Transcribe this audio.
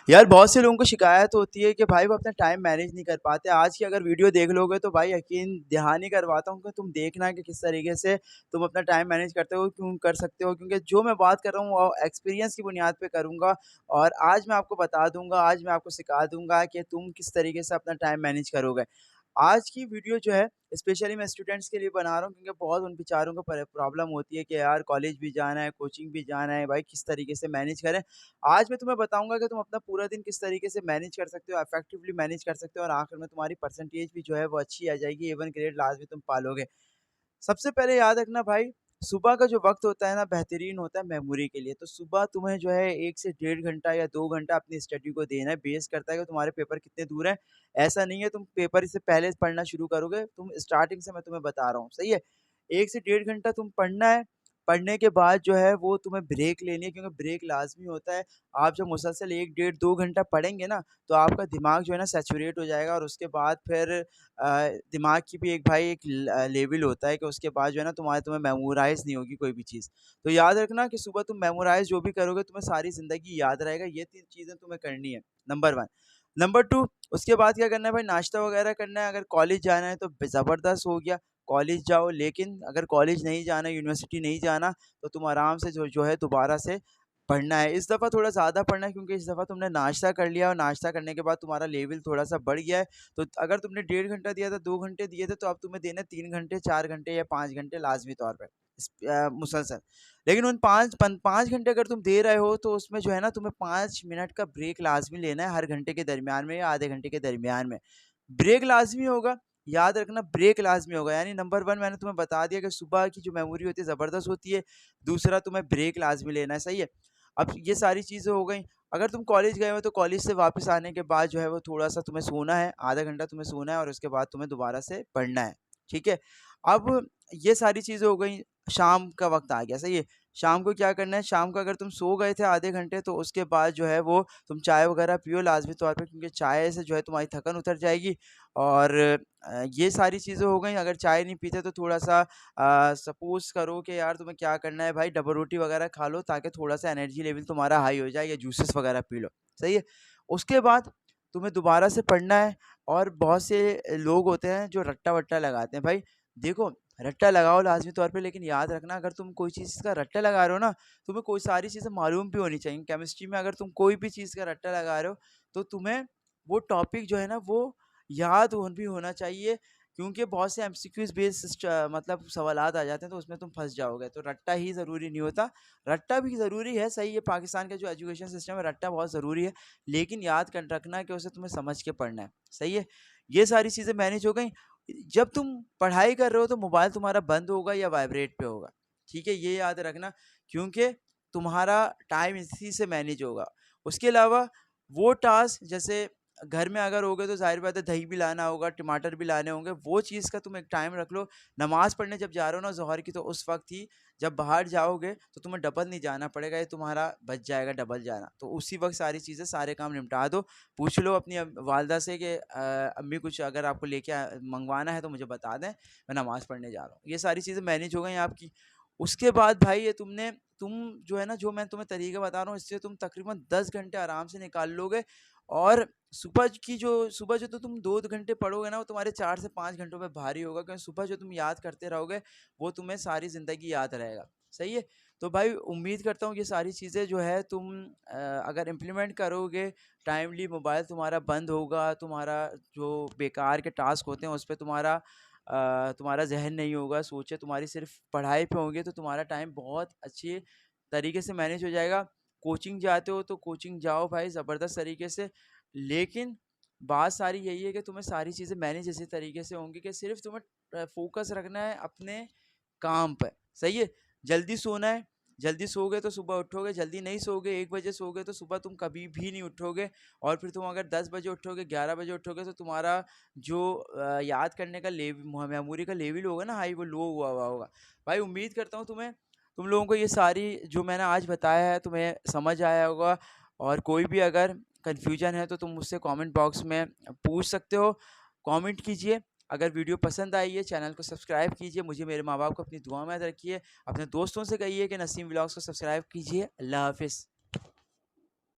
यार बहुत से लोगों को शिकायत होती है कि भाई वो अपना टाइम मैनेज नहीं कर पाते। आज की अगर वीडियो देख लोगे तो भाई यकीन दहानी करवाता हूँ कि तुम देखना कि किस तरीके से तुम अपना टाइम मैनेज करते हो, क्यों कर सकते हो, क्योंकि जो मैं बात कर रहा हूँ वो एक्सपीरियंस की बुनियाद पे करूँगा। और आज मैं आपको बता दूंगा, आज मैं आपको सिखा दूंगा कि तुम किस तरीके से अपना टाइम मैनेज करोगे। आज की वीडियो जो है स्पेशली मैं स्टूडेंट्स के लिए बना रहा हूँ, क्योंकि बहुत उन बेचारों को प्रॉब्लम होती है कि यार कॉलेज भी जाना है, कोचिंग भी जाना है, भाई किस तरीके से मैनेज करें। आज मैं तुम्हें बताऊंगा कि तुम अपना पूरा दिन किस तरीके से मैनेज कर सकते हो, इफेक्टिवली मैनेज कर सकते हो, और आखिर में तुम्हारी परसेंटेज भी जो है वो अच्छी आ जाएगी, एवन ग्रेड लास्ट भी तुम पालोगे। सबसे पहले याद रखना भाई, सुबह का जो वक्त होता है ना बेहतरीन होता है मेमोरी के लिए। तो सुबह तुम्हें जो है 1 से डेढ़ घंटा या 2 घंटा अपनी स्टडी को देना है। बेस करता है कि तुम्हारे पेपर कितने दूर हैं। ऐसा नहीं है तुम पेपर से पहले पढ़ना शुरू करोगे, तुम स्टार्टिंग से मैं तुम्हें बता रहा हूँ, सही है? 1 से डेढ़ घंटा तुम पढ़ना है। पढ़ने के बाद जो है वो तुम्हें ब्रेक लेनी है, क्योंकि ब्रेक लाज़मी होता है। आप जब मुसलसल 1 डेढ़ 2 घंटा पढ़ेंगे ना, तो आपका दिमाग जो है ना सैचुरेट हो जाएगा, और उसके बाद फिर दिमाग की भी एक भाई एक लेवल होता है कि उसके बाद जो है ना तुम्हें मेमोराइज़ नहीं होगी कोई भी चीज़। तो याद रखना कि सुबह तुम मेमोराइज़ जो भी करोगे तुम्हें सारी ज़िंदगी याद रहेगा। ये 3 चीज़ें तुम्हें करनी है, नंबर 1। नंबर 2, उसके बाद क्या करना है भाई, नाश्ता वगैरह करना है। अगर कॉलेज जाना है तो ज़बरदस्त हो गया, कॉलेज जाओ। लेकिन अगर कॉलेज नहीं जाना, यूनिवर्सिटी नहीं जाना, तो तुम आराम से जो है दोबारा से पढ़ना है। इस दफ़ा थोड़ा ज़्यादा पढ़ना है, क्योंकि इस दफ़ा तुमने नाश्ता कर लिया और नाश्ता करने के बाद तुम्हारा लेवल थोड़ा-सा बढ़ गया है। तो अगर तुमने डेढ़ घंटा दिया था, 2 घंटे दिए थे, तो अब तुम्हें देने 3 घंटे, 4 घंटे या 5 घंटे लाज़मी तौर पे मुसलसल। लेकिन उन 5 घंटे अगर तुम दे रहे हो, तो उसमें जो है ना तुम्हें 5 मिनट का ब्रेक लाज़मी लेना है हर घंटे के दरमियान में या आधे घंटे के दरमियान में। ब्रेक लाज़मी होगा, याद रखना ब्रेक लाज़मी होगा। यानी नंबर 1 मैंने तुम्हें बता दिया कि सुबह की जो मेमोरी होती है ज़बरदस्त होती है। दूसरा, तुम्हें ब्रेक लाज़मी लेना है, सही है? अब ये सारी चीज़ें हो गई। अगर तुम कॉलेज गए हो तो कॉलेज से वापस आने के बाद जो है वो थोड़ा-सा तुम्हें सोना है, आधा घंटा तुम्हें सोना है, और उसके बाद तुम्हें दोबारा से पढ़ना है, ठीक है? अब ये सारी चीज़ें हो गई, शाम का वक़्त आ गया, सही है? शाम को क्या करना है, शाम को अगर तुम सो गए थे आधे घंटे, तो उसके बाद जो है वो तुम चाय वग़ैरह पियो लाज़मी तौर पे, क्योंकि चाय से जो है तुम्हारी थकन उतर जाएगी। और ये सारी चीज़ें हो गई। अगर चाय नहीं पीते तो थोड़ा-सा सपोज़ करो कि यार तुम्हें क्या करना है भाई, डबल रोटी वग़ैरह खा लो, ताकि थोड़ा-सा एनर्जी लेवल तुम्हारा हाई हो जाए, या जूसेस वग़ैरह पी लो, सही है? उसके बाद तुम्हें दोबारा से पढ़ना है। और बहुत से लोग होते हैं जो रट्टा-वट्टा लगाते हैं। भाई देखो, रट्टा लगाओ लाज़मी तौर पे, लेकिन याद रखना अगर तुम कोई चीज़ का रट्टा लगा रहे हो ना, तुम्हें कोई सारी चीज़ें मालूम भी होनी चाहिए। केमिस्ट्री में अगर तुम कोई भी चीज़ का रट्टा लगा रहे हो, तो तुम्हें वो टॉपिक जो है ना वो याद भी होना चाहिए, क्योंकि बहुत से एमसीक्यूज़ बेस्ड मतलब सवालात आ जाते हैं, तो उसमें तुम फँस जाओगे। तो रट्टा ही ज़रूरी नहीं होता, रट्टा भी ज़रूरी है, सही है, पाकिस्तान का जो एजुकेशन सिस्टम है रट्टा बहुत ज़रूरी है, लेकिन याद कर रखना कि उसे तुम्हें समझ के पढ़ना है, सही है? ये सारी चीज़ें मैनेज हो गई। जब तुम पढ़ाई कर रहे हो तो मोबाइल तुम्हारा बंद होगा या वाइब्रेट पे होगा, ठीक है? ये याद रखना, क्योंकि तुम्हारा टाइम इसी से मैनेज होगा। उसके अलावा वो टास्क, जैसे घर में अगर होगे तो ज़ाहिर बात है दही भी लाना होगा, टमाटर भी लाने होंगे, वो चीज़ का तुम एक टाइम रख लो। नमाज़ पढ़ने जब जा रहे हो ना ज़ोहर की, तो उस वक़्त ही जब बाहर जाओगे तो तुम्हें डबल नहीं जाना पड़ेगा, ये तुम्हारा बच जाएगा डबल जाना। तो उसी वक़्त सारी चीज़ें, सारे काम निपटा दो। पूछ लो अपनी वालिदा से कि अम्मी कुछ अगर आपको लेके मँगवाना है तो मुझे बता दें, मैं नमाज़ पढ़ने जा रहा हूँ। ये सारी चीज़ें मैनेज हो गई आपकी। उसके बाद भाई ये तुम जो है ना, जो मैं तुम्हें तरीका बता रहा हूँ, इससे तुम तकरीबन 10 घंटे आराम से निकाल लोगे। और सुबह जो तो तुम 2 घंटे पढ़ोगे ना, वो तुम्हारे 4 से 5 घंटों पे भारी होगा, क्योंकि सुबह जो तुम याद करते रहोगे, वो तुम्हें सारी ज़िंदगी याद रहेगा, सही है? तो भाई उम्मीद करता हूँ ये सारी चीज़ें जो है तुम अगर इम्प्लीमेंट करोगे, टाइमली मोबाइल तुम्हारा बंद होगा, तुम्हारा जो बेकार के टास्क होते हैं उस पे तुम्हारा ज़हन नहीं होगा, सोचे तुम्हारी सिर्फ़ पढ़ाई पे होंगे, तो तुम्हारा टाइम बहुत अच्छे तरीके से मैनेज हो जाएगा। कोचिंग जाते हो तो कोचिंग जाओ भाई ज़बरदस्त तरीके से, लेकिन बात सारी यही है कि तुम्हें सारी चीज़ें मैनेज इसी तरीके से होंगी कि सिर्फ़ तुम्हें फ़ोकस रखना है अपने काम पे, सही है? जल्दी सोना है, जल्दी सोओगे तो सुबह उठोगे, जल्दी नहीं सोओगे, 1 बजे सोओगे तो सुबह तुम कभी भी नहीं उठोगे। और फिर तुम अगर 10 बजे उठोगे, 11 बजे उठोगे, तो तुम्हारा जो याद करने का मेमोरी का लेवल होगा ना हाई, वो लो हुआ हुआ होगा। भाई उम्मीद करता हूँ तुम लोगों को ये सारी जो मैंने आज बताया है तुम्हें समझ आया होगा। और कोई भी अगर कन्फ्यूजन है तो तुम मुझसे कमेंट बॉक्स में पूछ सकते हो, कमेंट कीजिए। अगर वीडियो पसंद आई है, चैनल को सब्सक्राइब कीजिए, मुझे मेरे माँ बाप को अपनी दुआ में याद रखिए, अपने दोस्तों से कहिए कि नसीम व्लॉग्स को सब्सक्राइब कीजिए। अल्लाह हाफिज़।